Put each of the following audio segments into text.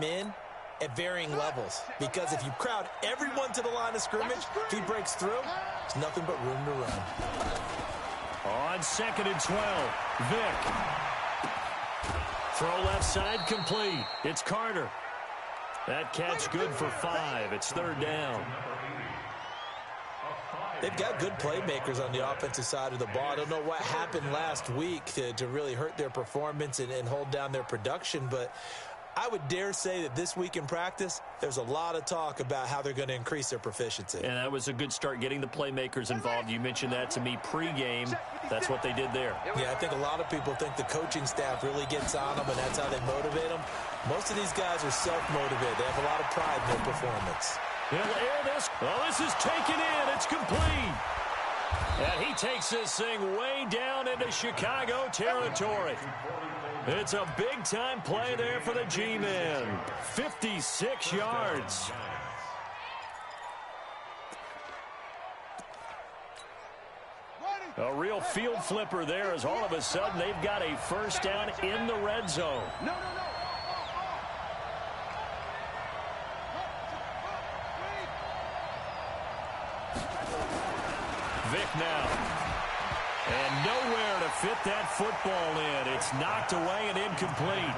him in at varying levels. Because if you crowd everyone to the line of scrimmage, if he breaks through, there's nothing but room to run. On 2nd and 12, Vick. Throw left side complete. It's Carter. That catch good for 5. It's 3rd down. They've got good playmakers on the offensive side of the ball. I don't know what happened last week to really hurt their performance and hold down their production, but I would dare say that this week in practice, there's a lot of talk about how they're going to increase their proficiency. And that was a good start, getting the playmakers involved. You mentioned that to me pregame. That's what they did there. Yeah, I think a lot of people think the coaching staff really gets on them, and that's how they motivate them. Most of these guys are self-motivated. They have a lot of pride in their performance. He'll air this. Oh, this is taken in. It's complete. And he takes this thing way down into Chicago territory. It's a big-time play there for the G-men. 56 yards. A real field flipper there, as all of a sudden they've got a first down in the red zone. Vick now. And nowhere to fit that football in. It's knocked away and incomplete.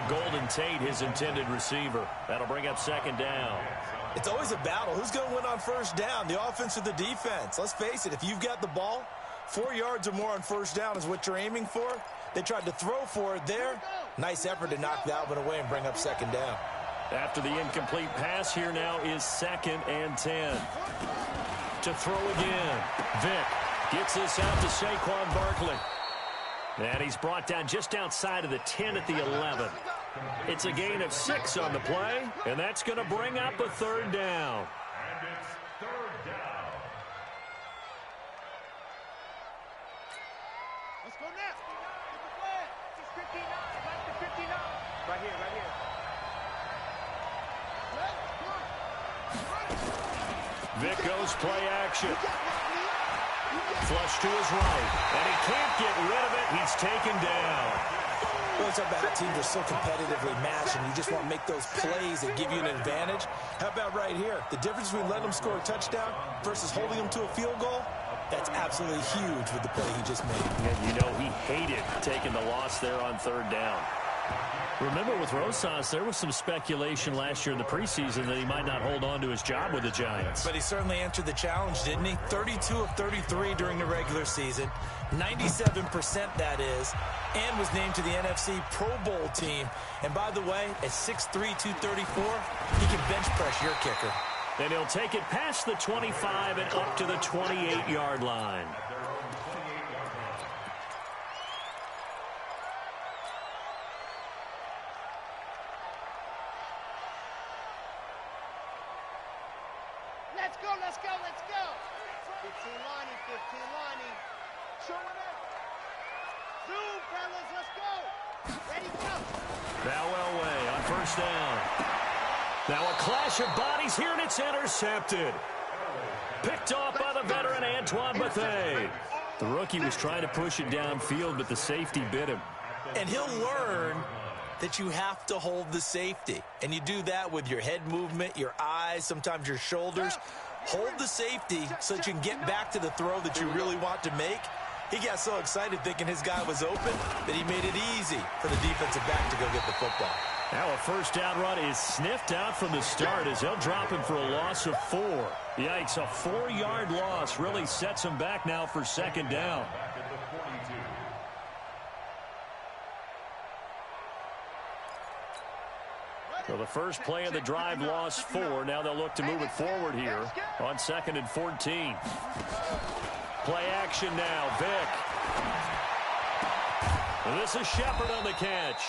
Golden Tate, his intended receiver. That'll bring up 2nd down. It's always a battle. Who's going to win on first down, the offense or the defense? Let's face it, if you've got the ball, 4 yards or more on first down is what you're aiming for. They tried to throw for it there. Nice effort to knock that one away and bring up 2nd down. After the incomplete pass, here now is 2nd and 10. To throw again. Vick gets this out to Saquon Barkley. And he's brought down just outside of the 10 at the 11. It's a gain of 6 on the play, and that's going to bring up a 3rd down. And it's 3rd down. Let's go next. Get the flag. This is 59. Back to 59. Right here, right here. Vick goes play action. Flush to his right. And he can't get rid of it. He's taken down. Well, it's about teams are so competitively matched, and you just want to make those plays that give you an advantage. How about right here? The difference between letting them score a touchdown versus holding them to a field goal, that's absolutely huge with the play he just made. And you know he hated taking the loss there on 3rd down. Remember, with Rosas, there was some speculation last year in the preseason that he might not hold on to his job with the Giants. But he certainly answered the challenge, didn't he? 32 of 33 during the regular season, 97% that is, and was named to the NFC Pro Bowl team. And by the way, at 6'3", 234, he can bench press your kicker. And he'll take it past the 25 and up to the 28-yard line. Let's go, let's go, let's go. 15 lining, 15 lining. Show it up. Zoom, fellas, let's go. Ready, go. Now Elway on first down. Now a clash of bodies here, and it's intercepted. Picked off by the veteran Antoine Bethea. The rookie was trying to push it downfield, but the safety bit him. And he'll learn that you have to hold the safety. And you do that with your head movement, your eyes, sometimes your shoulders. Hold the safety so that you can get back to the throw that you really want to make. He got so excited thinking his guy was open that he made it easy for the defensive back to go get the football. Now a first down run is sniffed out from the start as they'll drop him for a loss of 4. Yikes, a 4-yard loss really sets him back now for 2nd down. So the first play of the drive lost 4. Now they'll look to move it forward here on 2nd and 14. Play action now, Vick. And this is Shepard on the catch.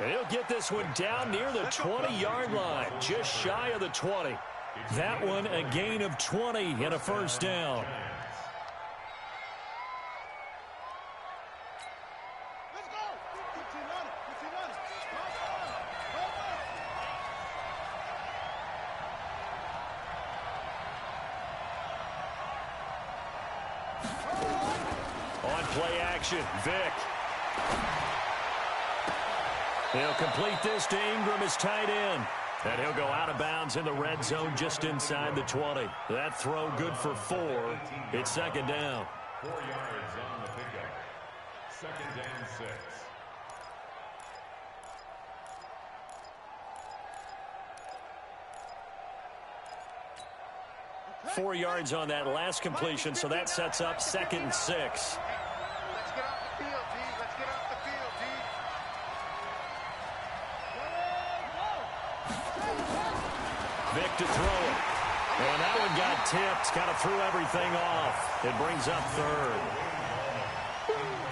And he'll get this one down near the 20-yard line, just shy of the 20. That one a gain of 20 and a first down. Let's go. 15 on it, 15 on it. On play action, Vick. He'll complete this to Ingram as tight end. And he'll go out of bounds in the red zone just inside the 20. That throw good for 4. It's second down. 4 yards on the pickup. Second and 6. 4 yards on that last completion, so that sets up second and 6. Let's get off the field, D. Let's get off the field, D. Vic to throw it. And that one got tipped, kind of threw everything off. It brings up third.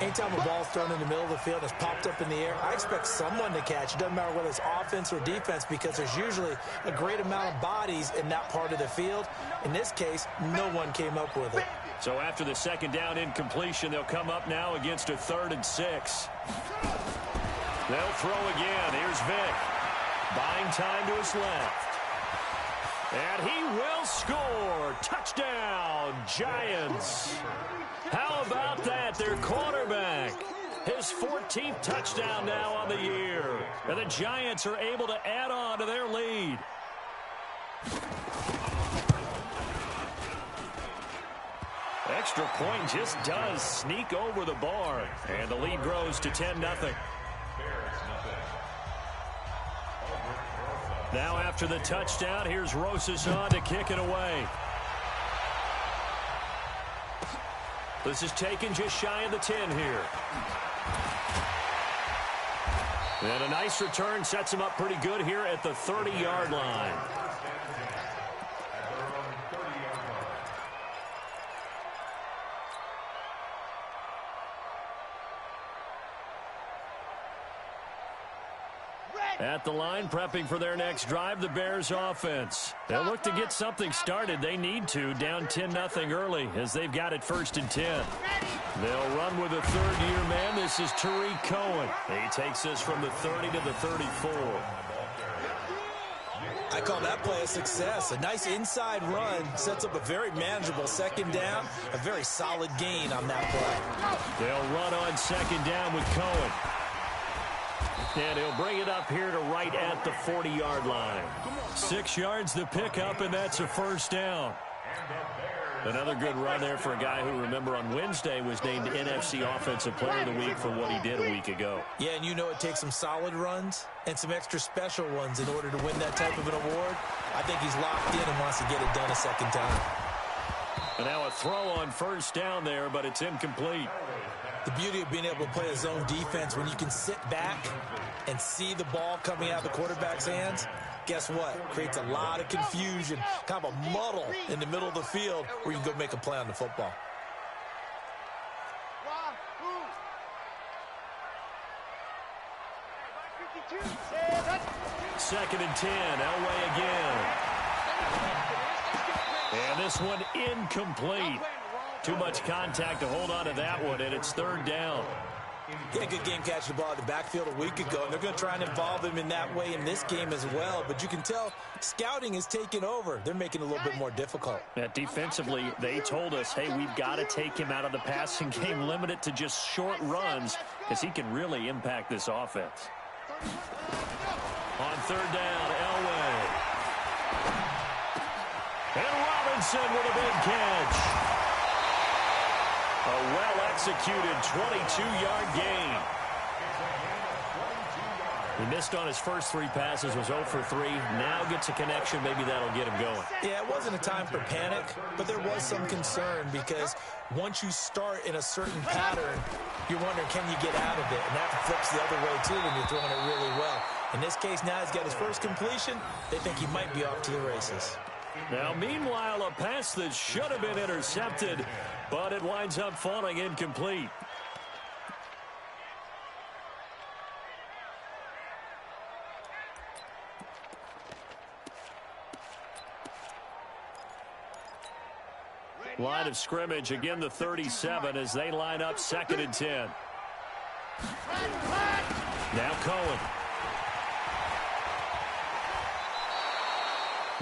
Anytime a ball's thrown in the middle of the field and it's popped up in the air, I expect someone to catch. It doesn't matter whether it's offense or defense because there's usually a great amount of bodies in that part of the field. In this case, no one came up with it. So after the second down incompletion, they'll come up now against a 3rd and 6. They'll throw again. Here's Vic. Buying time to his left. And he will score. Touchdown, Giants. How about that? Their quarterback. His 14th touchdown now on the year. And the Giants are able to add on to their lead. Extra point just does sneak over the bar. And the lead grows to 10-0. Now after the touchdown, here's Rosas on to kick it away. This is taken just shy of the 10 here. And a nice return sets him up pretty good here at the 30-yard line. At the line, prepping for their next drive, the Bears offense. They'll look to get something started. They need to, down 10-0 early, as they've got it 1st and 10. They'll run with a third-year man. This is Tariq Cohen. He takes us from the 30 to the 34. I call that play a success. A nice inside run sets up a very manageable second down, a very solid gain on that play. They'll run on second down with Cohen. And he'll bring it up here to right at the 40-yard line. 6 yards the pickup, and that's a first down. Another good run there for a guy who, remember, on Wednesday was named NFC Offensive Player of the Week for what he did a week ago. Yeah, and you know it takes some solid runs and some extra special ones in order to win that type of an award. I think he's locked in and wants to get it done a second time. And now a throw on first down there, but it's incomplete. The beauty of being able to play a zone defense when you can sit back and see the ball coming out of the quarterback's hands, guess what? Creates a lot of confusion, kind of a muddle in the middle of the field where you can go make a play on the football. Second and 10, Elway again. And this one incomplete. Too much contact to hold on to that one, and it's third down. He had a good game catching the ball in the backfield a week ago, and they're going to try and involve him in that way in this game as well. But you can tell scouting is taking over. They're making it a little bit more difficult. Defensively, they told us, hey, we've got to take him out of the passing game, limit it to just short runs, because he can really impact this offense. On third down, Elway. And Robinson with a big catch. A well-executed 22-yard gain. He missed on his first 3 passes, was 0 for 3. Now gets a connection. Maybe that'll get him going. Yeah, it wasn't a time for panic, but there was some concern because once you start in a certain pattern, you're wondering, can you get out of it? And that flips the other way, too, when you're throwing it really well. In this case, now he's got his first completion. They think he might be off to the races. Now, meanwhile, a pass that should have been intercepted, but it winds up falling incomplete. Line of scrimmage, again the 37 as they line up second and 10. Now Cohen.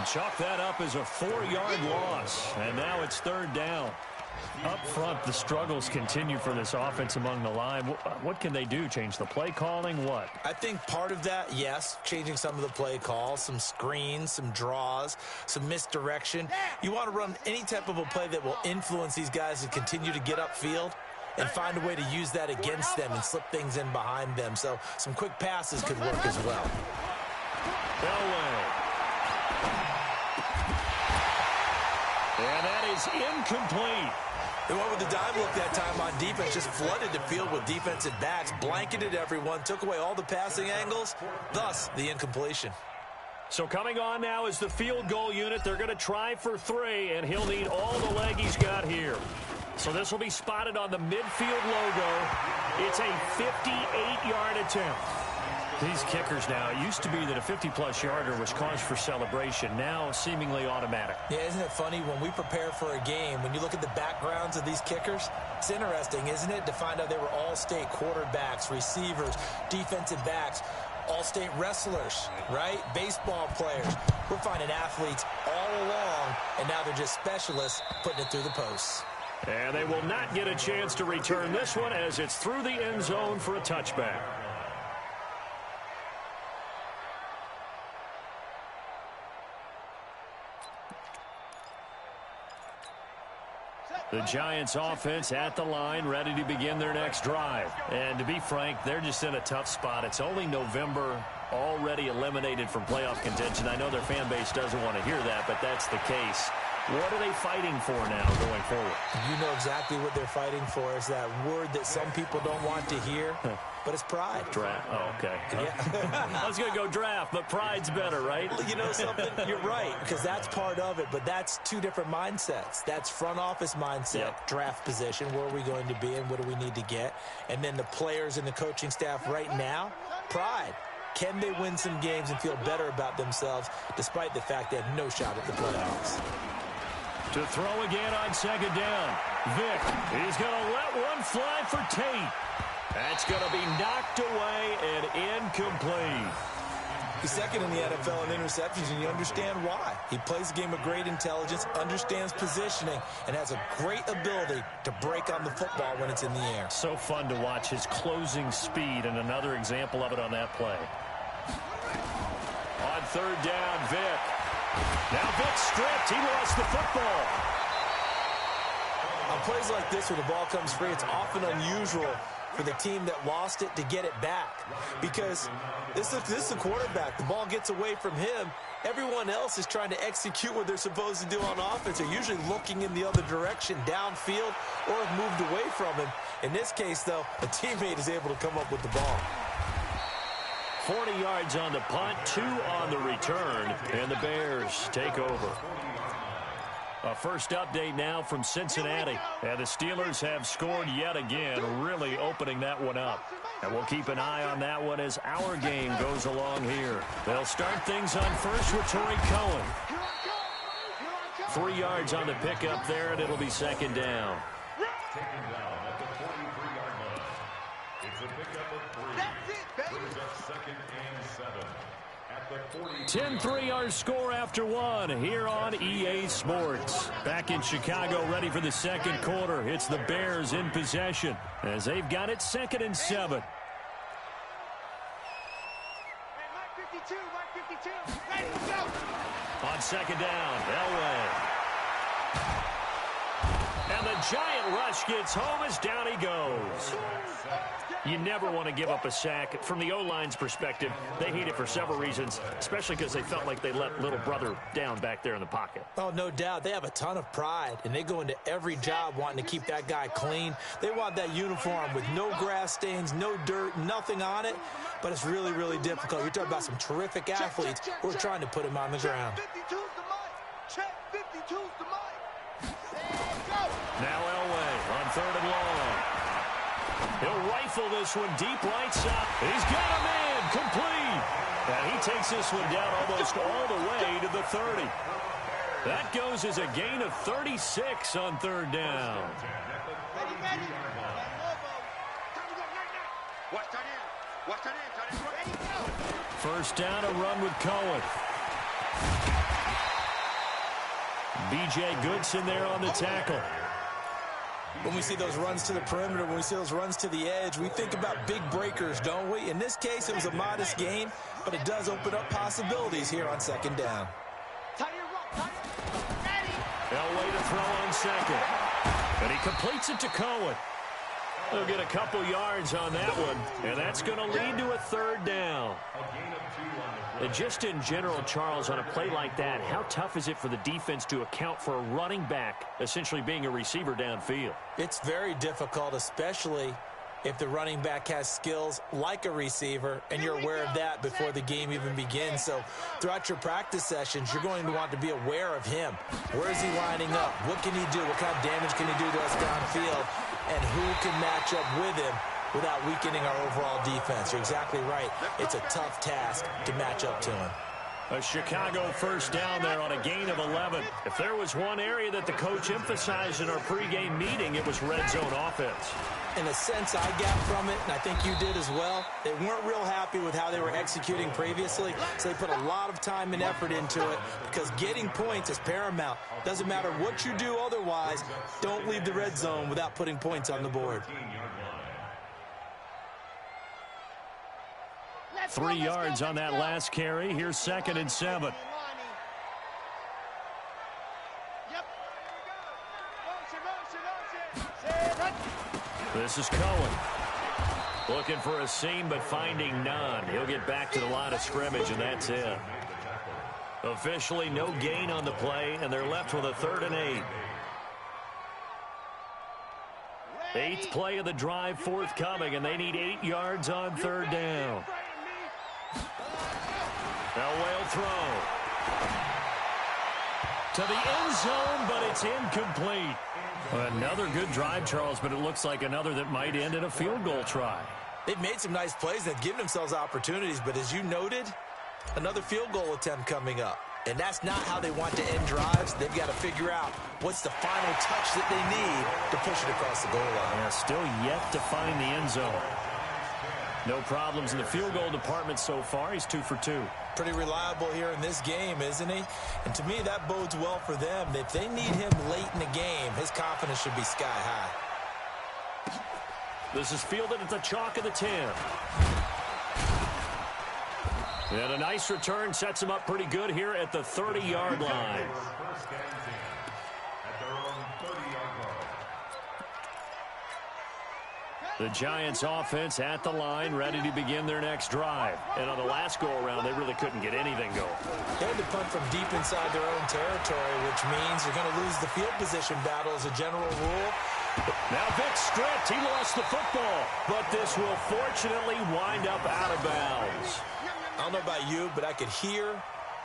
Chalk that up as a 4-yard loss, and now it's third down. Up front, the struggles continue for this offense among the line. What can they do? Change the play calling? What? I think part of that, yes, changing some of the play calls, some screens, some draws, some misdirection. You want to run any type of a play that will influence these guys to continue to get upfield and find a way to use that against them and slip things in behind them. So some quick passes could work as well. Elway. And that is incomplete. They went with the dime look that time on defense, just flooded the field with defensive backs, blanketed everyone, took away all the passing angles, thus the incompletion. So coming on now is the field goal unit. They're going to try for 3, and he'll need all the leg he's got here. So this will be spotted on the midfield logo. It's a 58-yard attempt. These kickers now, it used to be that a 50-plus yarder was cause for celebration. Now seemingly automatic. Yeah, isn't it funny when we prepare for a game, when you look at the backgrounds of these kickers, it's interesting, isn't it, to find out they were all-state quarterbacks, receivers, defensive backs, all-state wrestlers, right? Baseball players. We're finding athletes all along, and now they're just specialists putting it through the posts. And they will not get a chance to return this one as it's through the end zone for a touchback. The Giants offense at the line, ready to begin their next drive. And to be frank, they're just in a tough spot. It's only November, already eliminated from playoff contention. I know their fan base doesn't want to hear that, but that's the case. What are they fighting for now going forward? You know exactly what they're fighting for. Is that word that some people don't want to hear, but it's pride. Draft. Oh, okay. Yeah. I was going to go draft, but pride's better, right? You know something? You're right, because that's part of it, but that's two different mindsets. That's front office mindset, draft position, where are we going to be and what do we need to get? And then the players and the coaching staff right now, pride. Can they win some games and feel better about themselves despite the fact they have no shot at the playoffs? To throw again on second down. Vick, he's going to let one fly for Tate. That's going to be knocked away and incomplete. He's second in the NFL in interceptions, and you understand why. He plays a game of great intelligence, understands positioning, and has a great ability to break on the football when it's in the air. So fun to watch his closing speed, and another example of it on that play. On third down, Vick. Now Vick stripped. He lost the football. On plays like this where the ball comes free, it's often unusual for the team that lost it to get it back. Because this is the quarterback. The ball gets away from him. Everyone else is trying to execute what they're supposed to do on offense. They're usually looking in the other direction, downfield, or have moved away from him. In this case, though, a teammate is able to come up with the ball. 40 yards on the punt, 2 on the return, and the Bears take over. A first update now from Cincinnati. And the Steelers have scored yet again, really opening that one up. And we'll keep an eye on that one as our game goes along here. They'll start things on first with Torrey Cohen. 3 yards on the pickup there, and it'll be second down. Taken down at the 43-yard line. It's a pickup of 3. Brings up second and 7 at the 40. 10-3 our score after 1 here on EA Sports. Back in Chicago, ready for the second quarter. It's the Bears in possession as they've got it second and 7. On second down, Elway. And the giant rush gets home as down he goes. You never want to give up a sack. From the O-line's perspective, they hate it for several reasons, especially because they felt like they let little brother down back there in the pocket. Oh, no doubt. They have a ton of pride, and they go into every job wanting to keep that guy clean. They want that uniform with no grass stains, no dirt, nothing on it, but it's really, really difficult. You're talking about some terrific athletes who are trying to put him on the ground. Now Elway on third and long. He'll rifle this one deep right side. He's got a man complete. And he takes this one down almost all the way to the 30. That goes as a gain of 36 on third down. First down, a run with Cohen. B.J. Goodson there on the tackle. When we see those runs to the perimeter, when we see those runs to the edge, we think about big breakers, don't we? In this case, it was a modest gain, but it does open up possibilities here on second down. Elway to throw on second. And he completes it to Cohen. He'll get a couple yards on that one, and that's going to lead to a third down. And just in general, Charles, on a play like that, how tough is it for the defense to account for a running back essentially being a receiver downfield? It's very difficult, especially if the running back has skills like a receiver, and you're aware of that before the game even begins. So throughout your practice sessions, you're going to want to be aware of him. Where is he lining up? What can he do? What kind of damage can he do to us downfield? And who can match up with him without weakening our overall defense? You're exactly right. It's a tough task to match up to him. A Chicago first down there on a gain of 11. If there was one area that the coach emphasized in our pregame meeting, it was red zone offense. In a sense, I got from it, and I think you did as well, they weren't real happy with how they were executing previously, so they put a lot of time and effort into it because getting points is paramount. Doesn't matter what you do otherwise, don't leave the red zone without putting points on the board. 3 yards on that last carry. Here's 2nd and 7. This is Cohen. Looking for a seam, but finding none. He'll get back to the line of scrimmage, and that's it. Officially no gain on the play, and they're left with a 3rd and 8. 8th play of the drive forthcoming, and they need 8 yards on 3rd down. Elway will throw. To the end zone, but it's incomplete. Another good drive, Charles, but it looks like another that might end in a field goal try. They've made some nice plays. They've given themselves opportunities, but as you noted, another field goal attempt coming up. And that's not how they want to end drives. They've got to figure out what's the final touch that they need to push it across the goal line. Yeah, still yet to find the end zone. No problems in the field goal department so far. He's 2 for 2. Pretty reliable here in this game, isn't he? And to me, that bodes well for them. If they need him late in the game, his confidence should be sky high. This is fielded at the chalk of the 10. And a nice return sets him up pretty good here at the 30-yard line. The Giants offense at the line, ready to begin their next drive. And on the last go-around, they really couldn't get anything going. They had to punt from deep inside their own territory, which means you're going to lose the field position battle as a general rule. Now Vic stripped. He lost the football. But this will fortunately wind up out of bounds. I don't know about you, but I could hear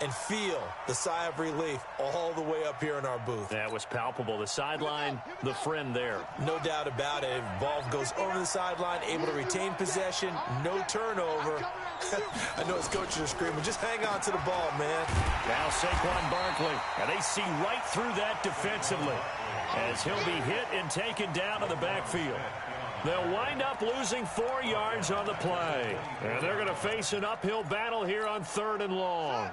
and feel the sigh of relief all the way up here in our booth. That was palpable. The sideline, the friend there. No doubt about it. Ball goes over the sideline, able to retain possession, no turnover. I know his coaches are screaming, just hang on to the ball, man. Now Saquon Barkley, and they see right through that defensively as he'll be hit and taken down to the backfield. They'll wind up losing 4 yards on the play. And they're going to face an uphill battle here on 3rd and long.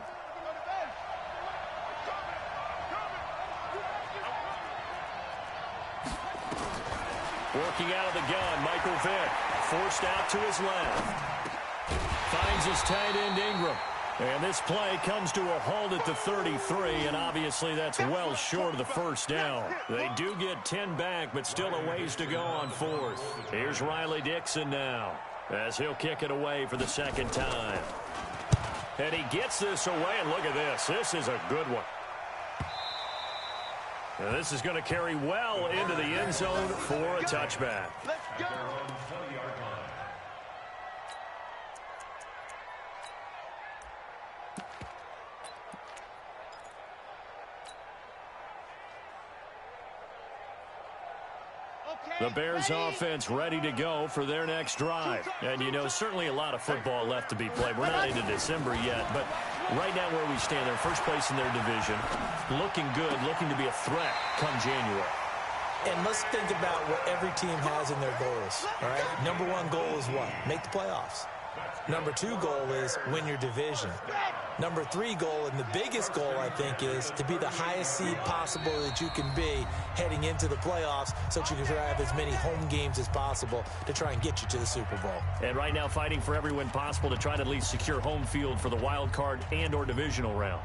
Working out of the gun, Michael Vick. Forced out to his left. Finds his tight end Ingram. And this play comes to a halt at the 33, and obviously that's well short of the first down. They do get 10 back, but still a ways to go on 4th. Here's Riley Dixon now, as he'll kick it away for the 2nd time. And he gets this away, and look at this. This is a good one. And this is going to carry well into the end zone for a touchback. Let's go. The Bears offense ready to go for their next drive. And, you know, certainly a lot of football left to be played. We're not into December yet, but right now where we stand, they're first place in their division. Looking good, looking to be a threat come January. And let's think about what every team has in their goals, all right? Number one goal is what? Make the playoffs. Number 2 goal is win your division. Number 3 goal, and the biggest goal, I think, is to be the highest seed possible that you can be heading into the playoffs so that you can have as many home games as possible to try and get you to the Super Bowl. And right now fighting for every win possible to try to at least secure home field for the wild card and or divisional round.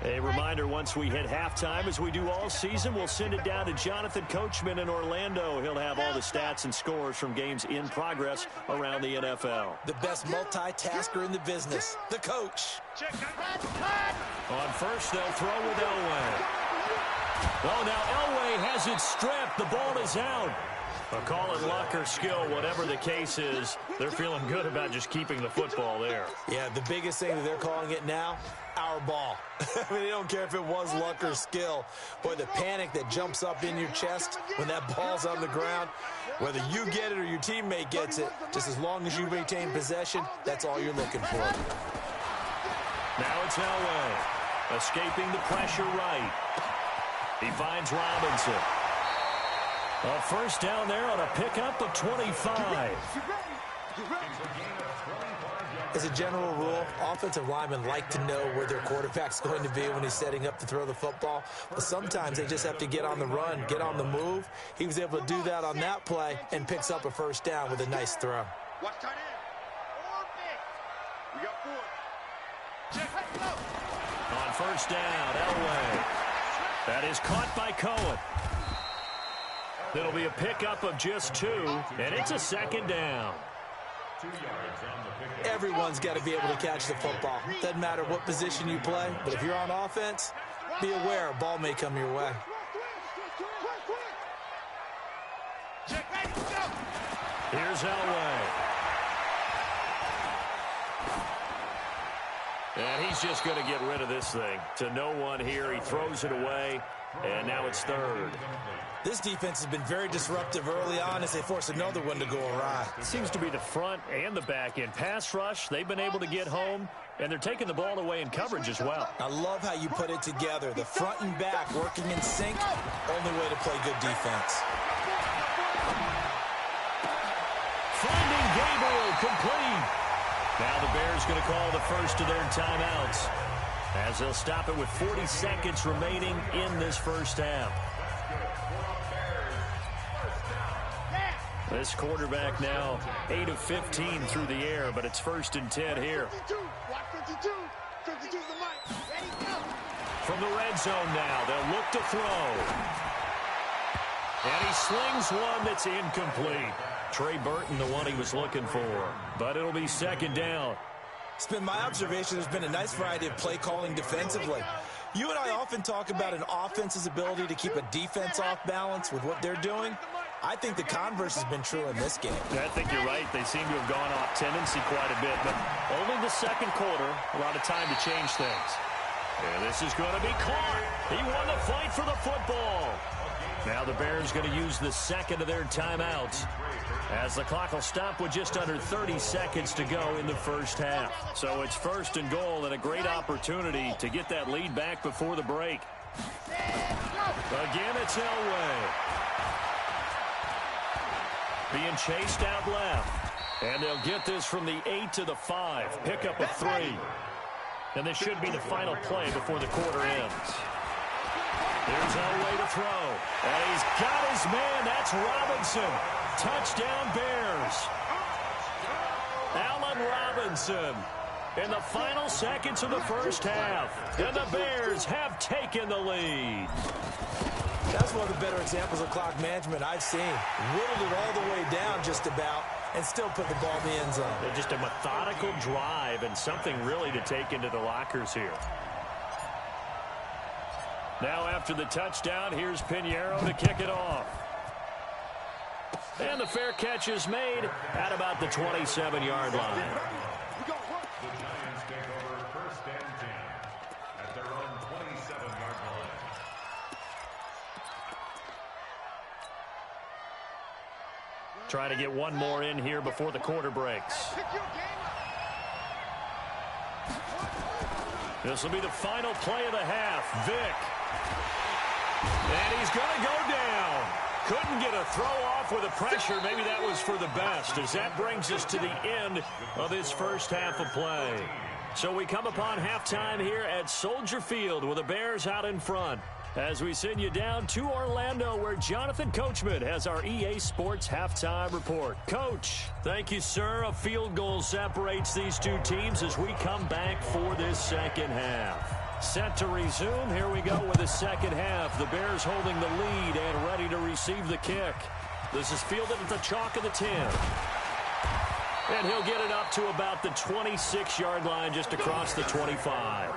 A reminder, once we hit halftime, as we do all season, we'll send it down to Jonathan Coachman in Orlando. He'll have all the stats and scores from games in progress around the NFL. The best multitasker in the business, the coach. On first, they'll throw with Elway. Oh, now Elway has it stripped. The ball is out. Well, call it luck or skill, whatever the case is, they're feeling good about just keeping the football there. Yeah, the biggest thing that they're calling it now, our ball. I mean, they don't care if it was luck or skill. Boy, the panic that jumps up in your chest when that ball's on the ground, whether you get it or your teammate gets it, just as long as you retain possession, that's all you're looking for. Now it's Elway, escaping the pressure right. He finds Robinson. A first down there on a pickup of 25. As a general rule, offensive linemen like to know where their quarterback's going to be when he's setting up to throw the football. But sometimes they just have to get on the run, get on the move. He was able to do that on that play and picks up a first down with a nice throw. Watch tight end. We got 4. Check, go. On first down, Elway. That is caught by Cohen. It'll be a pickup of just 2, and it's a second down. Everyone's got to be able to catch the football. Doesn't matter what position you play, but if you're on offense, be aware a ball may come your way. Here's Elway. And he's just going to get rid of this thing. To no one here, he throws it away, and now it's third. This defense has been very disruptive early on as they force another one to go awry. It seems to be the front and the back end. Pass rush, they've been able to get home, and they're taking the ball away in coverage as well. I love how you put it together. The front and back working in sync, only way to play good defense. Finding Gabriel, complete. Now the Bears going to call the first of their timeouts as they'll stop it with 40 seconds remaining in this first half. This quarterback now 8 of 15 through the air, but it's 1st and 10 here. From the red zone now, they'll look to throw. And he slings one that's incomplete. Trey Burton, the one he was looking for. But it'll be second down. It's been my observation there's been a nice variety of play calling defensively. You and I often talk about an offense's ability to keep a defense off balance with what they're doing. I think the converse has been true in this game. I think you're right. They seem to have gone off tendency quite a bit, but only the second quarter, a lot of time to change things. And this is going to be caught. He won the fight for the football. Now the Bears going to use the second of their timeouts as the clock will stop with just under 30 seconds to go in the first half. So it's 1st and goal and a great opportunity to get that lead back before the break. Again, it's Elway. Being chased out left. And they'll get this from the 8 to the 5. Pickup of 3. And this should be the final play before the quarter ends. There's Elway to throw. And he's got his man. That's Robinson. Touchdown Bears. Allen Robinson in the final seconds of the first half. And the Bears have taken the lead. That's one of the better examples of clock management I've seen. Whittled it all the way down just about and still put the ball in the end zone. Just a methodical drive and something really to take into the lockers here. Now after the touchdown, here's Pinheiro to kick it off. And the fair catch is made at about the 27-yard line. The Giants take over 1st and 10 at their own 27-yard line. Try to get one more in here before the quarter breaks. This will be the final play of the half. Vick. And he's going to go down. Couldn't get a throw off with the pressure. Maybe that was for the best, as that brings us to the end of this first half of play. So we come upon halftime here at Soldier Field with the Bears out in front, as we send you down to Orlando, where Jonathan Coachman has our EA Sports halftime report. Coach, thank you, sir. A field goal separates these two teams as we come back for this second half. Set to resume. Here we go with the second half. The Bears holding the lead and ready to receive the kick. This is fielded at the chalk of the 10. And he'll get it up to about the 26-yard line, just across the 25.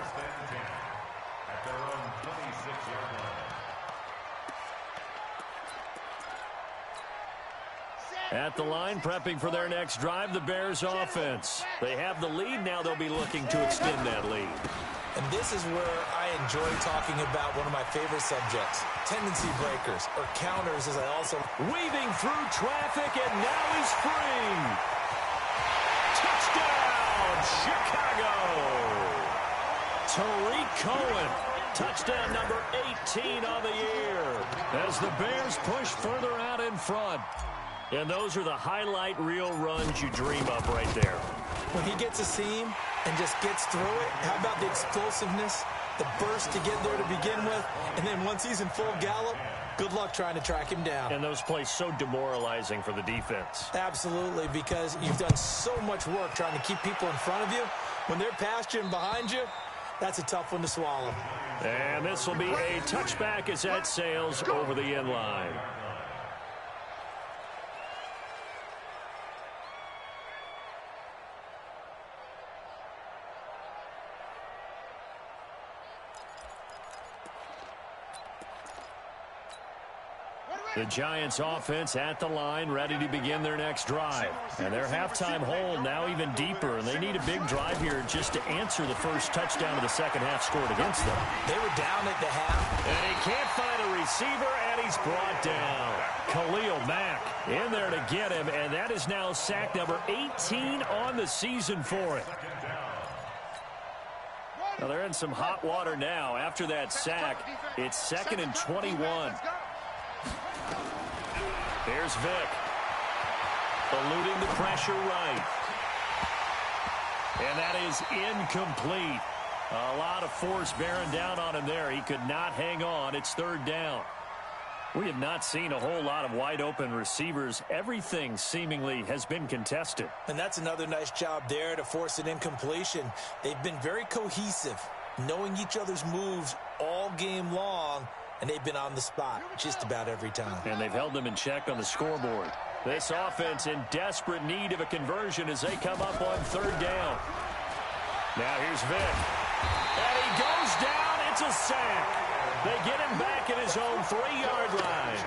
At the line, prepping for their next drive, the Bears offense. They have the lead. Now they'll be looking to extend that lead. And this is where I enjoy talking about one of my favorite subjects, tendency breakers, or counters, as I also... Weaving through traffic, and now he's free. Touchdown, Chicago. Tariq Cohen, touchdown number 18 on the year, as the Bears push further out in front. And those are the highlight reel runs you dream of right there. When he gets a seam and just gets through it, how about the explosiveness, the burst to get there to begin with, and then once he's in full gallop, good luck trying to track him down. And those plays so demoralizing for the defense. Absolutely, because you've done so much work trying to keep people in front of you. When they're past you and behind you, that's a tough one to swallow. And this will be a touchback as that sails over the end line. The Giants offense at the line, ready to begin their next drive. And their halftime hold now even deeper, and they need a big drive here just to answer the first touchdown of the second half scored against them. They were down at the half. And he can't find a receiver, and he's brought down. Khalil Mack in there to get him, and that is now sack number 18 on the season for it. Now they're in some hot water now. After that sack, it's 2nd and 21. Here's Vick, eluding the pressure right. And that is incomplete. A lot of force bearing down on him there. He could not hang on. It's 3rd down. We have not seen a whole lot of wide-open receivers. Everything seemingly has been contested. And that's another nice job there to force an incompletion. They've been very cohesive, knowing each other's moves all game long. And they've been on the spot just about every time. And they've held them in check on the scoreboard. This offense in desperate need of a conversion as they come up on 3rd down. Now here's Vick. And he goes down. It's a sack. They get him back at his own 3-yard line.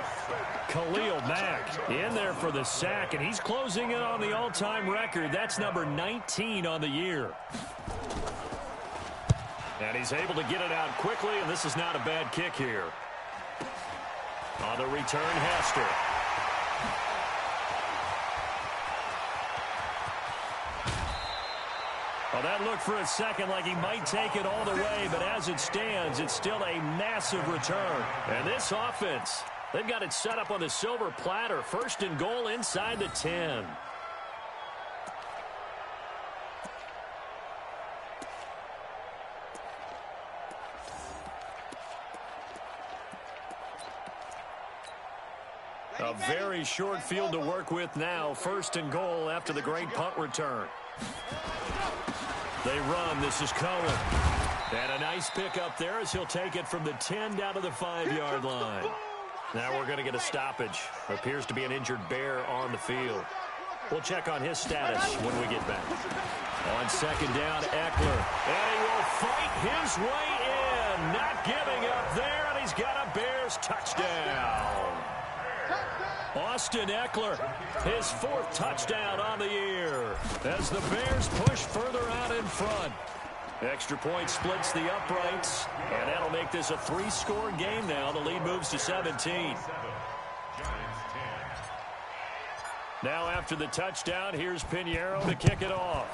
Khalil Mack in there for the sack, and he's closing in on the all-time record. That's number 19 on the year. And he's able to get it out quickly, and this is not a bad kick here. On the return, Hester. Well, that looked for a second like he might take it all the way, but as it stands, it's still a massive return. And this offense, they've got it set up on the silver platter. 1st and goal inside the 10. A very short field to work with now. 1st and goal after the great punt return. They run. This is Cohen. And a nice pickup there as he'll take it from the 10 down to the 5-yard line. Now we're going to get a stoppage. Appears to be an injured Bear on the field. We'll check on his status when we get back. On 2nd down, Eckler. And he will fight his way in. Not giving up there, and he's got a Bears touchdown. Austin Eckler, his 4th touchdown on the year as the Bears push further out in front. Extra point splits the uprights, and that'll make this a 3-score game now. The lead moves to 17. Now after the touchdown, here's Pinheiro to kick it off.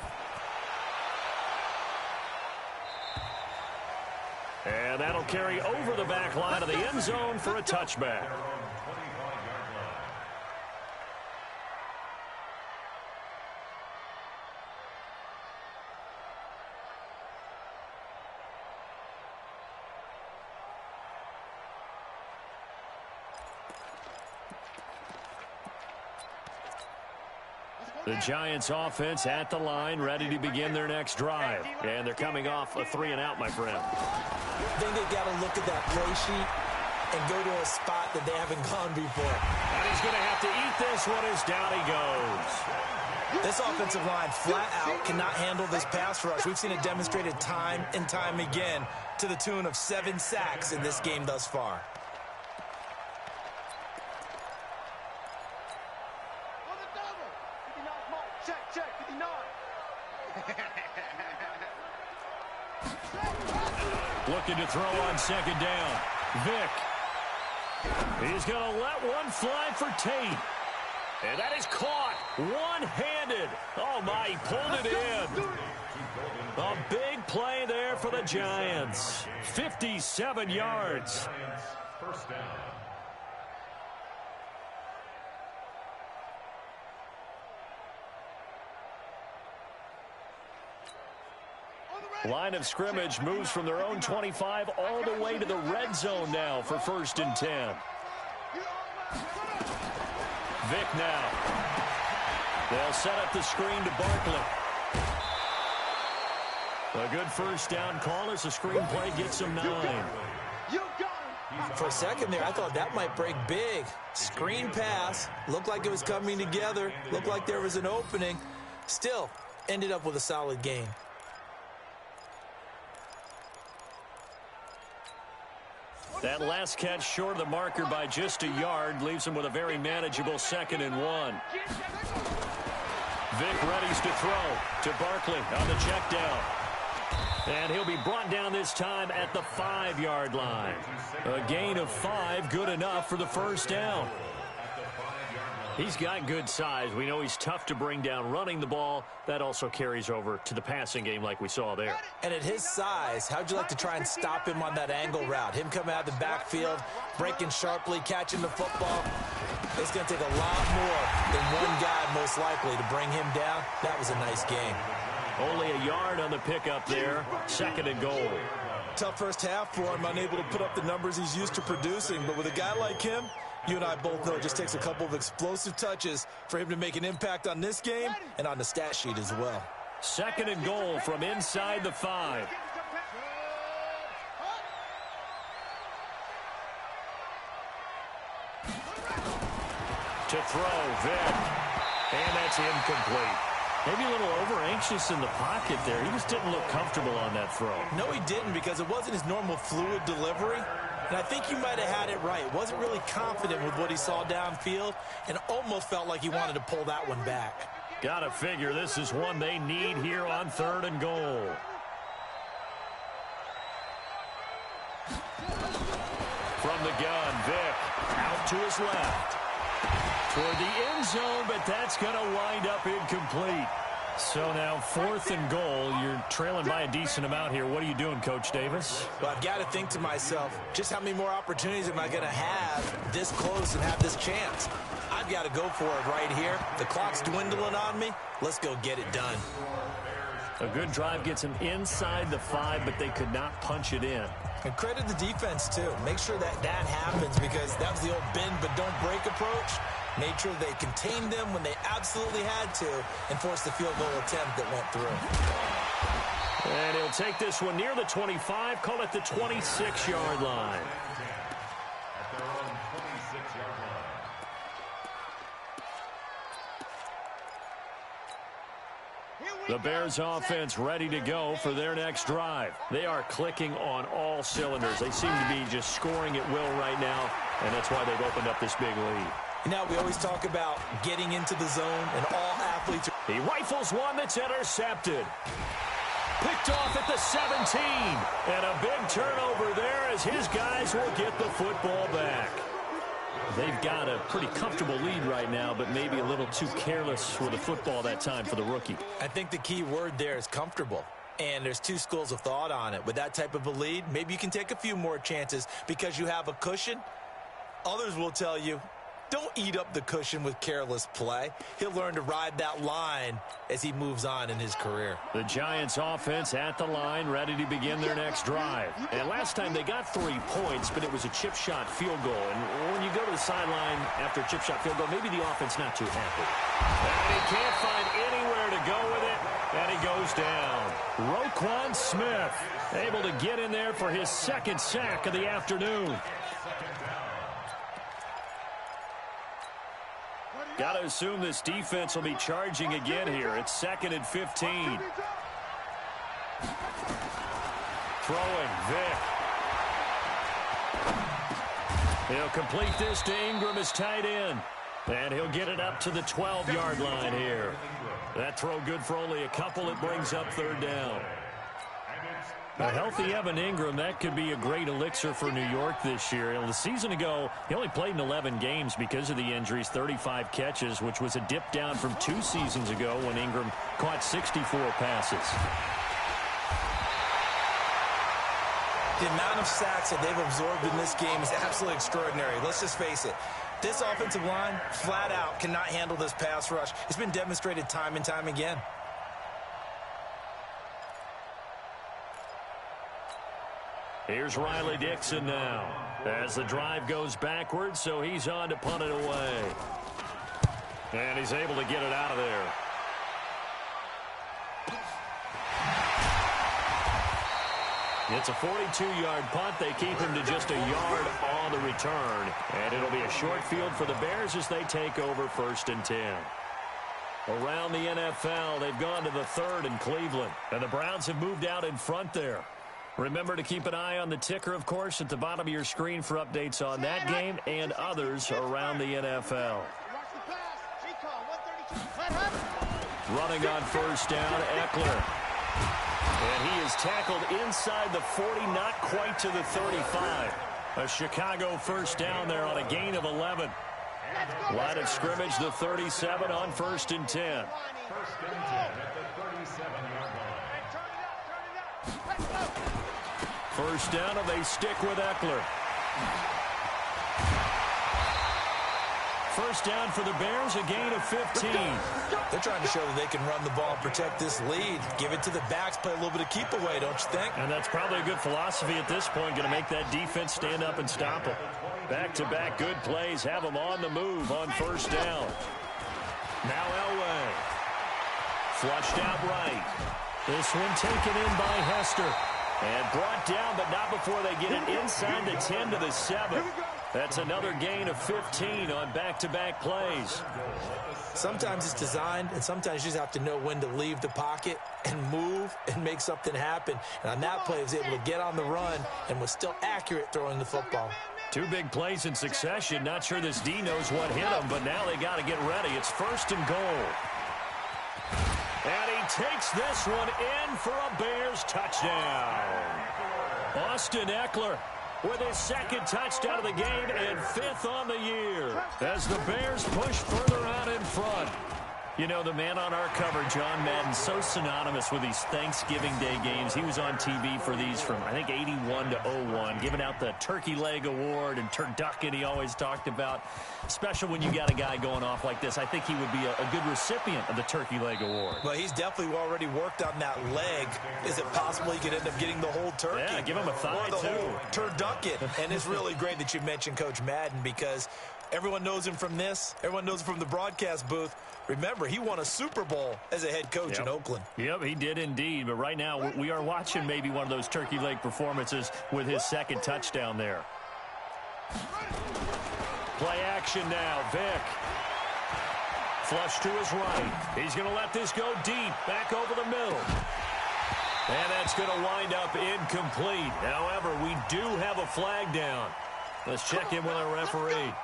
And that'll carry over the back line of the end zone for a touchback. The Giants offense at the line, ready to begin their next drive. And they're coming off a 3-and-out, my friend. I think they've got to look at that play sheet and go to a spot that they haven't gone before. And he's going to have to eat this one as down he goes. This offensive line flat out cannot handle this pass rush. We've seen it demonstrated time and time again to the tune of 7 sacks in this game thus far. Looking to throw on second down. Vick. He's going to let one fly for Tate. And that is caught one-handed. Oh, my, he pulled it in. A big play there for the Giants. 57 yards. First down. Line of scrimmage moves from their own 25 all the way to the red zone now for 1st and 10. Vick now. They'll set up the screen to Barkley. A good first down call as the screen play gets him 9. For a second there, I thought that might break big. Screen pass. Looked like it was coming together. Looked like there was an opening. Still, ended up with a solid gain. That last catch short of the marker by just a yard leaves him with a very manageable 2nd and 1. Vick readies to throw to Barkley on the check down. And he'll be brought down this time at the 5-yard line. A gain of 5, good enough for the first down. He's got good size. We know he's tough to bring down running the ball. That also carries over to the passing game like we saw there. And at his size, how'd you like to try and stop him on that angle route? Him coming out of the backfield, breaking sharply, catching the football. It's going to take a lot more than one guy most likely to bring him down. That was a nice game. Only a yard on the pickup there. 2nd and goal. Tough first half for him, unable to put up the numbers he's used to producing. But with a guy like him, you and I both know it just takes a couple of explosive touches for him to make an impact on this game and on the stat sheet as well. 2nd and goal from inside the 5. To throw, Vick. And that's incomplete. Maybe a little over-anxious in the pocket there. He just didn't look comfortable on that throw. No, he didn't, because it wasn't his normal fluid delivery. And I think you might have had it right. Wasn't really confident with what he saw downfield and almost felt like he wanted to pull that one back. Gotta figure this is one they need here on 3rd and goal. From the gun, Vick out to his left. Toward the end zone, but that's going to wind up incomplete. So now 4th and goal. You're trailing by a decent amount here. What are you doing, Coach Davis? Well, I've got to think to myself, just how many more opportunities am I going to have this close and have this chance? I've got to go for it right here. The clock's dwindling on me. Let's go get it done. A good drive gets him inside the 5, but they could not punch it in. And credit the defense, too. Make sure that that happens, because that was the old bend but don't break approach. Made sure they contained them when they absolutely had to and forced the field goal attempt that went through. And he'll take this one near the 25, call it the 26-yard line. At their own 26-yard line. The Bears offense ready to go for their next drive. They are clicking on all cylinders. They seem to be just scoring at will right now, and that's why they've opened up this big lead. Now, we always talk about getting into the zone, and all athletes are... He rifles one that's intercepted. Picked off at the 17. And a big turnover there as his guys will get the football back. They've got a pretty comfortable lead right now, but maybe a little too careless with the football that time for the rookie. I think the key word there is comfortable. And there's two schools of thought on it. With that type of a lead, maybe you can take a few more chances because you have a cushion. Others will tell you, Don't eat up the cushion with careless play. He'll learn to ride that line as he moves on in his career. The Giants offense at the line, ready to begin their next drive. And last time they got 3 points, but it was a chip shot field goal. And when you go to the sideline after a chip shot field goal, maybe the offense not too happy. And he can't find anywhere to go with it, and he goes down. Roquan Smith able to get in there for his second sack of the afternoon. Got to assume this defense will be charging again here. It's 2nd and 15. Throwing, Vick. He'll complete this to Ingram as tight end. And he'll get it up to the 12-yard line here. That throw good for only a couple. It brings up 3rd down. A healthy Evan Ingram, that could be a great elixir for New York this year. The season ago, he only played in 11 games because of the injuries, 35 catches, which was a dip down from 2 seasons ago when Ingram caught 64 passes. The amount of sacks that they've absorbed in this game is absolutely extraordinary. Let's just face it. This offensive line, flat out, cannot handle this pass rush. It's been demonstrated time and time again. Here's Riley Dixon now as the drive goes backwards, so he's on to punt it away. And he's able to get it out of there. It's a 42-yard punt. They keep him to just a yard on the return. And it'll be a short field for the Bears as they take over 1st and 10. Around the NFL, they've gone to the 3rd in Cleveland. And the Browns have moved out in front there. Remember to keep an eye on the ticker, of course, at the bottom of your screen for updates on that game and others around the NFL. Running on 1st down, Eckler. And he is tackled inside the 40, not quite to the 35. A Chicago 1st down there on a gain of 11. Line of scrimmage, the 37 on 1st and 10. 1st and 10 at the 37-yard line. 1st down, and they stick with Eckler. 1st down for the Bears, a gain of 15. They're trying to show that they can run the ball and protect this lead. Give it to the backs, play a little bit of keep away, don't you think? And that's probably a good philosophy at this point, going to make that defense stand up and stop them. Back-to-back good plays, have them on the move on 1st down. Now Elway. Flushed out right. This one taken in by Hester. And brought down, but not before they get it inside the 10 to the 7. That's another gain of 15 on back-to-back plays. Sometimes it's designed, and sometimes you just have to know when to leave the pocket and move and make something happen. And on that play, he was able to get on the run and was still accurate throwing the football. 2 big plays in succession. Not sure this D knows what hit him, but now they got to get ready. It's 1st and goal. And he takes this one in for a Bears touchdown. Austin Eckler with his 2nd touchdown of the game and 5th on the year as the Bears push further out in front. You know, the man on our cover, John Madden, so synonymous with these Thanksgiving Day games. He was on TV for these from, I think, 81 to 01, giving out the Turkey Leg Award and turducken he always talked about. Special when you got a guy going off like this. I think he would be a good recipient of the Turkey Leg Award. Well, he's definitely already worked on that leg. Is it possible he could end up getting the whole turkey? Yeah, give him a thigh, or the too. Whole turducken. And it's really great that you mentioned Coach Madden because everyone knows him from this. Everyone knows him from the broadcast booth. Remember, he won a Super Bowl as a head coach in Oakland. Yep, he did indeed. But right now, we are watching maybe one of those turkey leg performances with his 2nd touchdown there. Play action now. Vick. Flush to his right. He's going to let this go deep. Back over the middle. And that's going to wind up incomplete. However, we do have a flag down. Let's check in with our referee.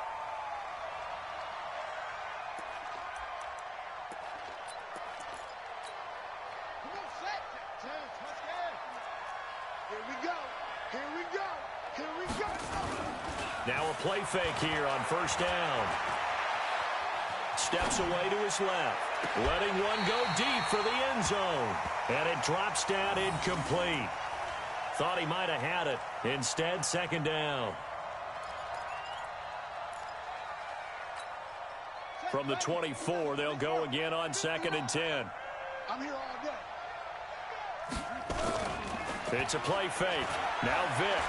Now a play fake here on 1st down. Steps away to his left. Letting one go deep for the end zone. And it drops down incomplete. Thought he might have had it. Instead, 2nd down. From the 24, they'll go again on 2nd and 10. I'm here all day. It's a play fake. Now Vic.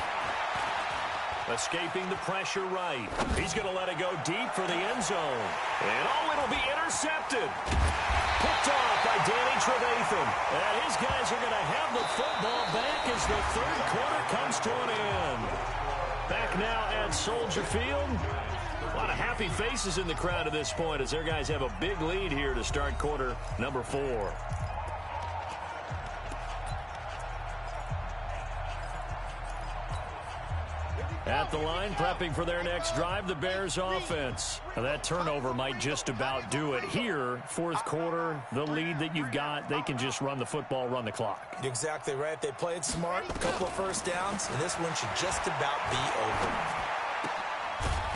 Escaping the pressure right. He's going to let it go deep for the end zone. And it'll be intercepted. Picked off by Danny Trevathan. And his guys are going to have the football back as the third quarter comes to an end. Back now at Soldier Field. A lot of happy faces in the crowd at this point as their guys have a big lead here to start quarter number 4. At the line, prepping for their next drive, the Bears offense. Now that turnover might just about do it. Here, fourth quarter, the lead that you've got, they can just run the football, run the clock. Exactly right. They played smart, a couple of first downs, and this one should just about be over.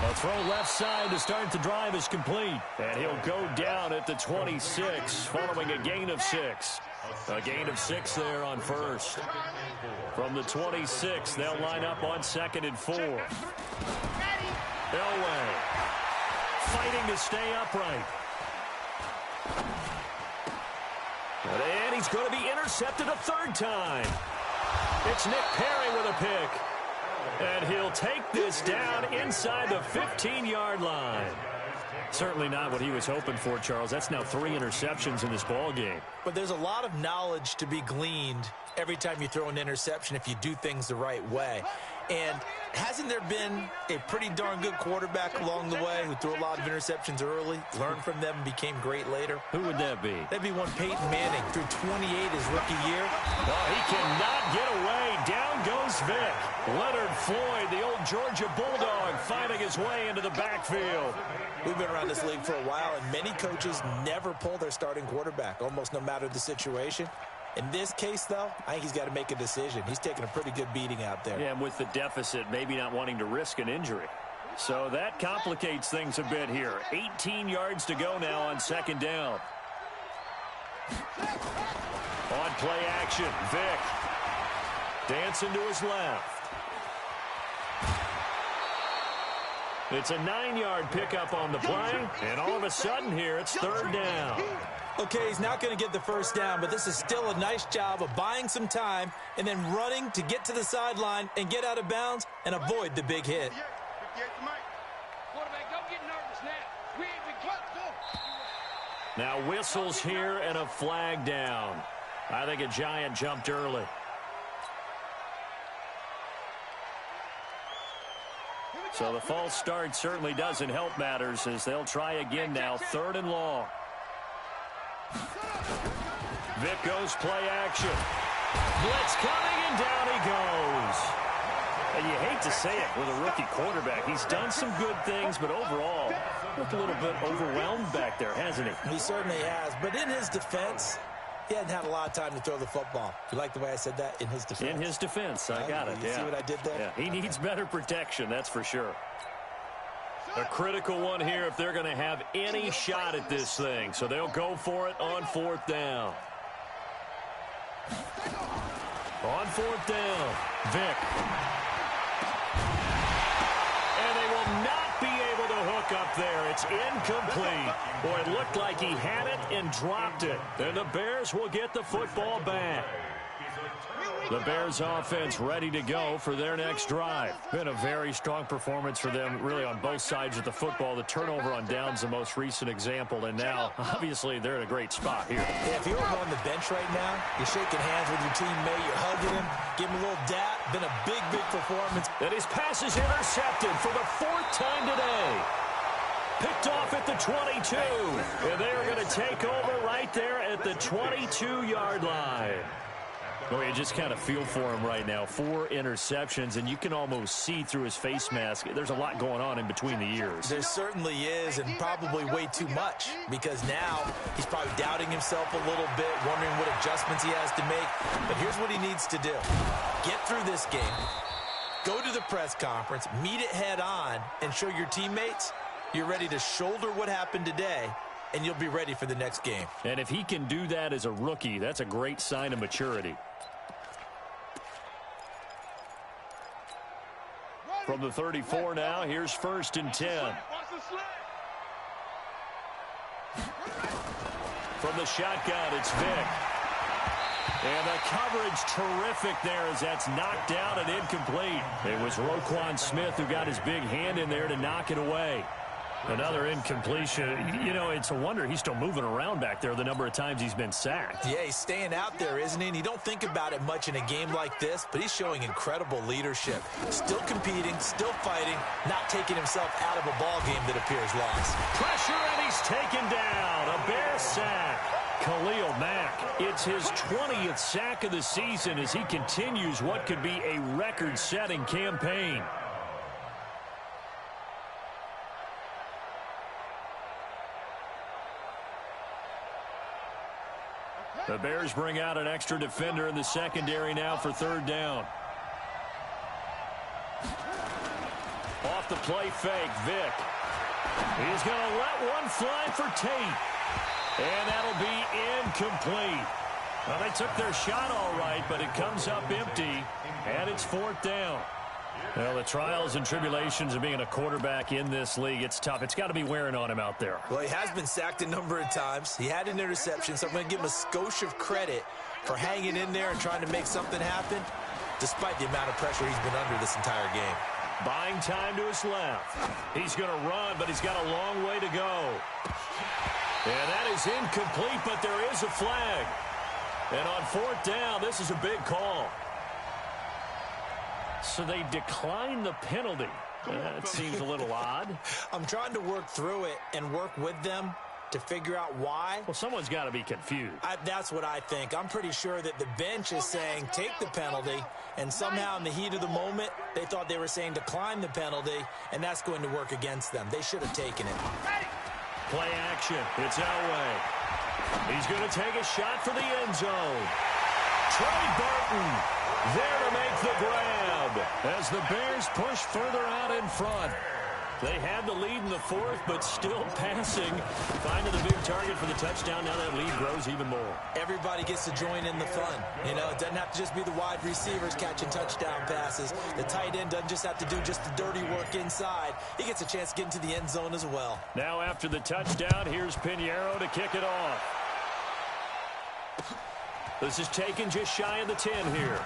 A throw left side to start the drive is complete. And he'll go down at the 26, following a gain of 6. A gain of 6 there on first. From the 26, they'll line up on 2nd and 4. Elway fighting to stay upright. And he's going to be intercepted a third time. It's Nick Perry with a pick. And he'll take this down inside the 15-yard line. Certainly not what he was hoping for, Charles. That's now 3 interceptions in this ball game. But there's a lot of knowledge to be gleaned every time you throw an interception if you do things the right way. And hasn't there been a pretty darn good quarterback along the way who threw a lot of interceptions early, learned from them, and became great later? Who would that be? That'd be one Peyton Manning, threw 28 his rookie year. Oh, he cannot get away. Down goes Vic. Leonard Floyd, the old Georgia Bulldog, fighting his way into the backfield. We've been around this league for a while, and many coaches never pull their starting quarterback, almost no matter the situation. In this case, though, I think he's got to make a decision. He's taking a pretty good beating out there. Yeah, and with the deficit, maybe not wanting to risk an injury. So that complicates things a bit here. 18 yards to go now on 2nd down. On play action, Vic. Dancing to his left. It's a 9-yard pickup on the play, and all of a sudden here, it's 3rd down. Okay, he's not going to get the first down, but this is still a nice job of buying some time and then running to get to the sideline and get out of bounds and avoid the big hit. Now whistles here and a flag down. I think a Giant jumped early. So the false start certainly doesn't help matters as they'll try again now, 3rd and long. Vic goes play action. Blitz coming, and down he goes. And you hate to say it with a rookie quarterback. He's done some good things, but overall, looked a little bit overwhelmed back there, hasn't he? He certainly has. But in his defense, he hadn't had a lot of time to throw the football. You like the way I said that? In his defense. In his defense, I got it. You see what I did there? Yeah, he needs better protection, that's for sure. A critical one here if they're going to have any shot at this thing. So they'll go for it on 4th down. On 4th down, Vic. And they will not be able to hook up there. It's incomplete. Boy, it looked like he had it and dropped it. And the Bears will get the football back. The Bears offense ready to go for their next drive. Been a very strong performance for them, really, on both sides of the football. The turnover on downs, the most recent example, and now, obviously, they're in a great spot here. Yeah, if you're on the bench right now, you're shaking hands with your teammate, you're hugging him, give him a little dap. Been a big, big performance. And his pass is intercepted for the 4th time today. Picked off at the 22, and they are going to take over right there at the 22-yard line. Oh, you just kind of feel for him right now. 4 interceptions, and you can almost see through his face mask. There's a lot going on in between the ears. There certainly is, and probably way too much, because now he's probably doubting himself a little bit, wondering what adjustments he has to make. But here's what he needs to do. Get through this game, go to the press conference, meet it head on, and show your teammates you're ready to shoulder what happened today, and you'll be ready for the next game. And if he can do that as a rookie, that's a great sign of maturity. From the 34 now, here's 1st and 10. From the shotgun, it's Vick. And the coverage terrific there as that's knocked down and incomplete. It was Roquan Smith who got his big hand in there to knock it away. Another incompletion. You know, it's a wonder he's still moving around back there the number of times he's been sacked. Yeah, he's staying out there, isn't he? And you don't think about it much in a game like this, but he's showing incredible leadership. Still competing, still fighting, not taking himself out of a ball game that appears lost. Pressure, and he's taken down. A Bear sack. Khalil Mack, it's his 20th sack of the season as he continues what could be a record-setting campaign. The Bears bring out an extra defender in the secondary now for third down. Off the play fake, Vick. He's going to let one fly for Tate. And that'll be incomplete. Well, they took their shot all right, but it comes up empty, and it's fourth down. Well, the trials and tribulations of being a quarterback in this league, it's tough. It's got to be wearing on him out there. Well, he has been sacked a number of times. He had an interception, so I'm going to give him a skosh of credit for hanging in there and trying to make something happen, despite the amount of pressure he's been under this entire game. Buying time to his left. He's going to run, but he's got a long way to go. And that is incomplete, but there is a flag. And on fourth down, this is a big call. So they decline the penalty. That seems a little odd. I'm trying to work through it and work with them to figure out why. Well, someone's got to be confused. That's what I think. I'm pretty sure that the bench is saying take the penalty, and somehow in the heat of the moment, they thought they were saying decline the penalty, and that's going to work against them. They should have taken it. Play action. It's Elway. He's going to take a shot for the end zone. Trey Burton there to make the grab as the Bears push further out in front. They had the lead in the fourth, but still passing. Finding the big target for the touchdown. Now that lead grows even more. Everybody gets to join in the fun. You know, it doesn't have to just be the wide receivers catching touchdown passes. The tight end doesn't just have to do just the dirty work inside. He gets a chance to get into the end zone as well. Now after the touchdown, here's Pinheiro to kick it off. This is taken just shy of the 10 here.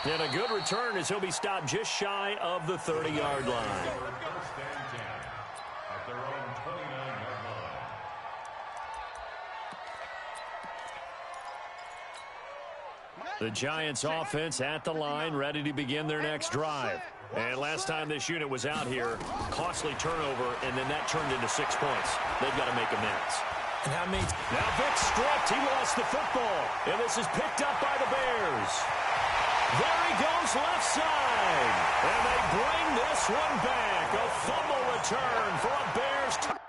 And a good return as he'll be stopped just shy of the 30-yard line. The Giants offense at the line, ready to begin their next drive. And last time this unit was out here, costly turnover, and then that turned into 6 points. They've got to make amends. And how many? Now Vick stripped. He lost the football. And this is picked up by the Bears. There he goes left side. And they bring this one back. A fumble return for a Bears touchdown.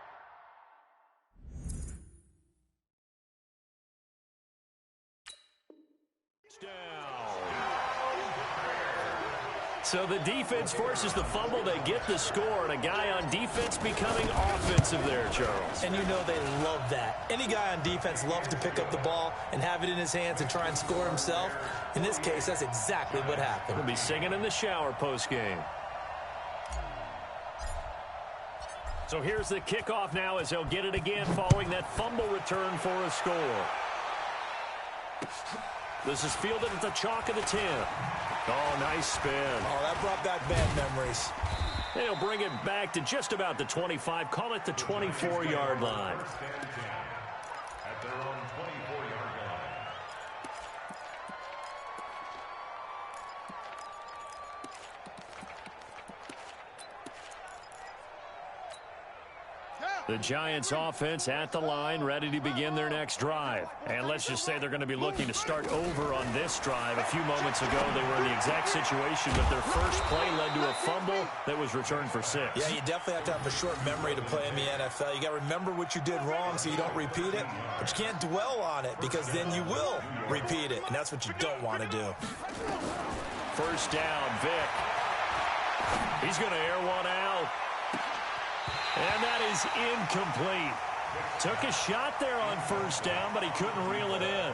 So the defense forces the fumble. They get the score, and a guy on defense becoming offensive there, Charles. And you know they love that. Any guy on defense loves to pick up the ball and have it in his hands and try and score himself. In this case, that's exactly what happened. He'll be singing in the shower post-game. So here's the kickoff now as they'll get it again following that fumble return for a score. This is fielded at the chalk of the 10. Oh, nice spin. Oh, that brought back bad memories. They'll bring it back to just about the 25. Call it the 24-yard line. At their own 24-yard line. The Giants offense at the line, ready to begin their next drive. And let's just say they're going to be looking to start over on this drive. A few moments ago, they were in the exact situation, but their first play led to a fumble that was returned for 6. Yeah, you definitely have to have a short memory to play in the NFL. You got to remember what you did wrong so you don't repeat it, but you can't dwell on it because then you will repeat it, and that's what you don't want to do. First down, Vick. He's going to air one out. And that is incomplete. Took a shot there on first down, but he couldn't reel it in.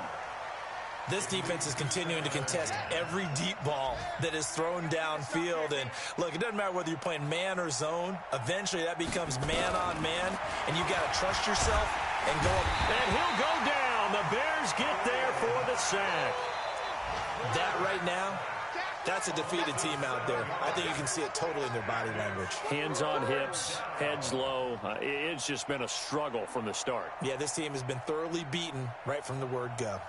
This defense is continuing to contest every deep ball that is thrown downfield. And, look, it doesn't matter whether you're playing man or zone. Eventually, that becomes man on man, and you got to trust yourself and go up. And he'll go down. The Bears get there for the sack. That right now, that's a defeated team out there. I think you can see it totally in their body language. Hands on hips, heads low. It's just been a struggle from the start. Yeah, this team has been thoroughly beaten right from the word go.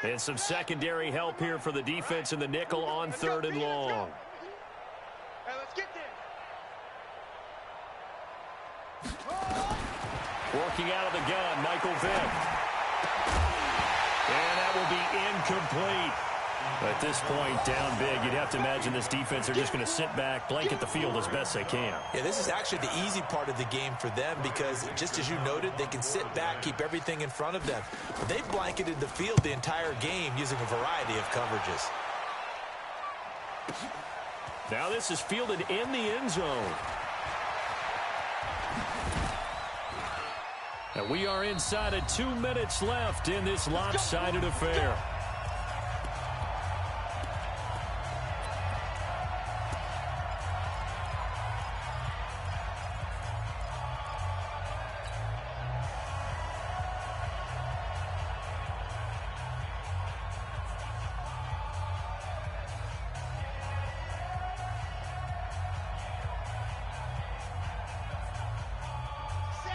And some secondary help here for the defense in the nickel on 3rd and long. Hey, let's get there. Working out of the gun, Michael Vick. And that will be incomplete. At this point, down big, you'd have to imagine this defense are just going to sit back, blanket the field as best they can. Yeah, this is actually the easy part of the game for them because, just as you noted, they can sit back, keep everything in front of them. But they've blanketed the field the entire game using a variety of coverages. Now this is fielded in the end zone. And we are inside of 2 minutes left in this lopsided affair.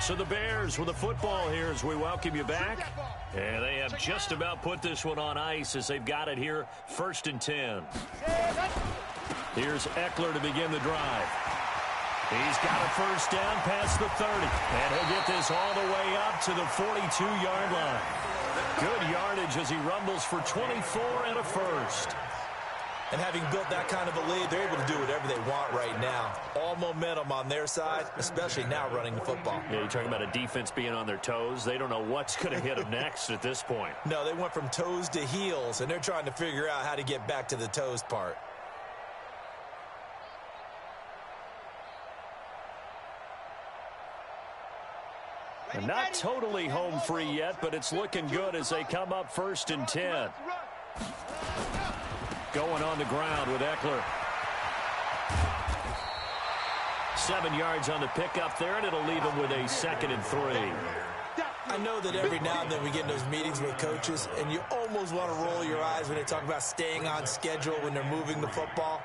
So the Bears with the football here as we welcome you back. And they have just about put this one on ice as they've got it here, 1st and 10. Here's Eckler to begin the drive. He's got a first down past the 30. And he'll get this all the way up to the 42-yard line. Good yardage as he rumbles for 24 and a first. And having built that kind of a lead, they're able to do whatever they want right now. All momentum on their side, especially now running the football. Yeah, you're talking about a defense being on their toes. They don't know what's going to hit them next at this point. No, they went from toes to heels, and they're trying to figure out how to get back to the toes part. And not totally home free yet, but it's looking good as they come up 1st and 10. Going on the ground with Eckler. 7 yards on the pickup there, and it'll leave him with a 2nd and 3. I know that every now and then we get in those meetings with coaches, and you almost want to roll your eyes when they talk about staying on schedule when they're moving the football.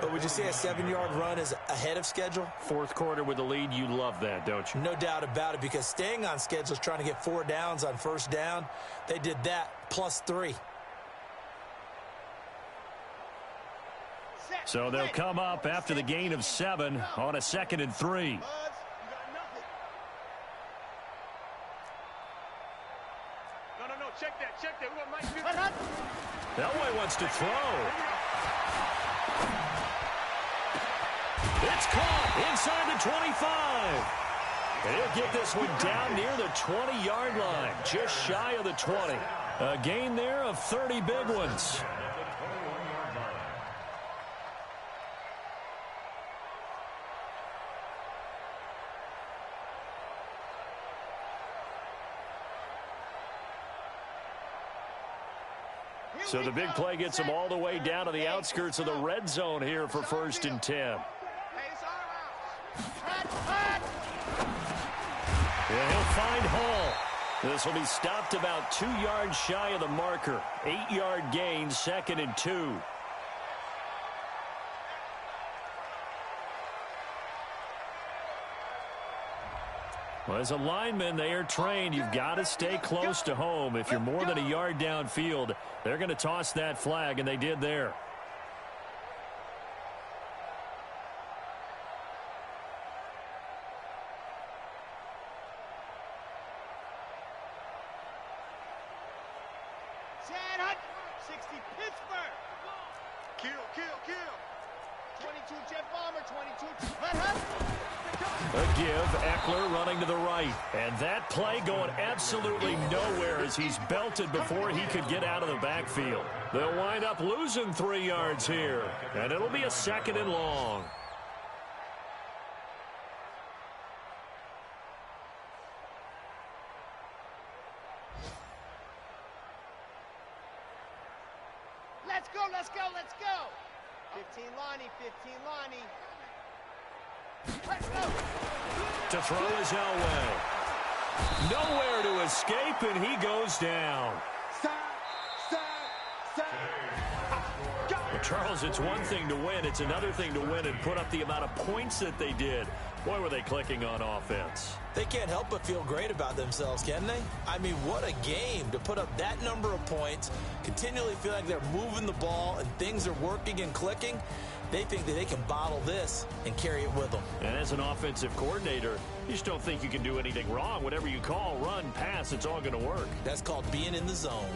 But would you say a 7-yard run is ahead of schedule? 4th quarter with the lead, you love that, don't you? No doubt about it, because staying on schedule is trying to get 4 downs on first down. They did that plus 3. So they'll come up after the gain of 7 on a 2nd and 3. No, check that. We want Mike. Elway wants to throw. It's caught inside the 25. And he'll get this one down near the 20-yard line, just shy of the 20. A gain there of 30 big ones. So the big play gets them all the way down to the outskirts of the red zone here for 1st and 10. Hey, it's all around. Yeah, he'll find Hall. This will be stopped about 2 yards shy of the marker. 8-yard gain, 2nd and 2. Well, as a lineman, they are trained. You've got to stay close to home. If you're more than a yard downfield, they're going to toss that flag, and they did there. Chad Hunt, 60 Pittsburgh. Kill. 22 Jet Bomber, 22 Hunt. A give, Eckler running to the right. And that play going absolutely nowhere as he's belted before he could get out of the backfield. They'll wind up losing 3 yards here. And it'll be a 2nd and long. Let's let's go, let's go, let's go. 15 Lonnie, 15 Lonnie. Let's go. To throw is Elway. Nowhere to escape, and he goes down. Well, Charles, it's one thing to win. It's another thing to win and put up the amount of points that they did. Boy, were they clicking on offense. They can't help but feel great about themselves, can they? I mean, what a game to put up that number of points, continually feel like they're moving the ball and things are working and clicking. They think that they can bottle this and carry it with them. And as an offensive coordinator, you just don't think you can do anything wrong. Whatever you call, run, pass, it's all going to work. That's called being in the zone.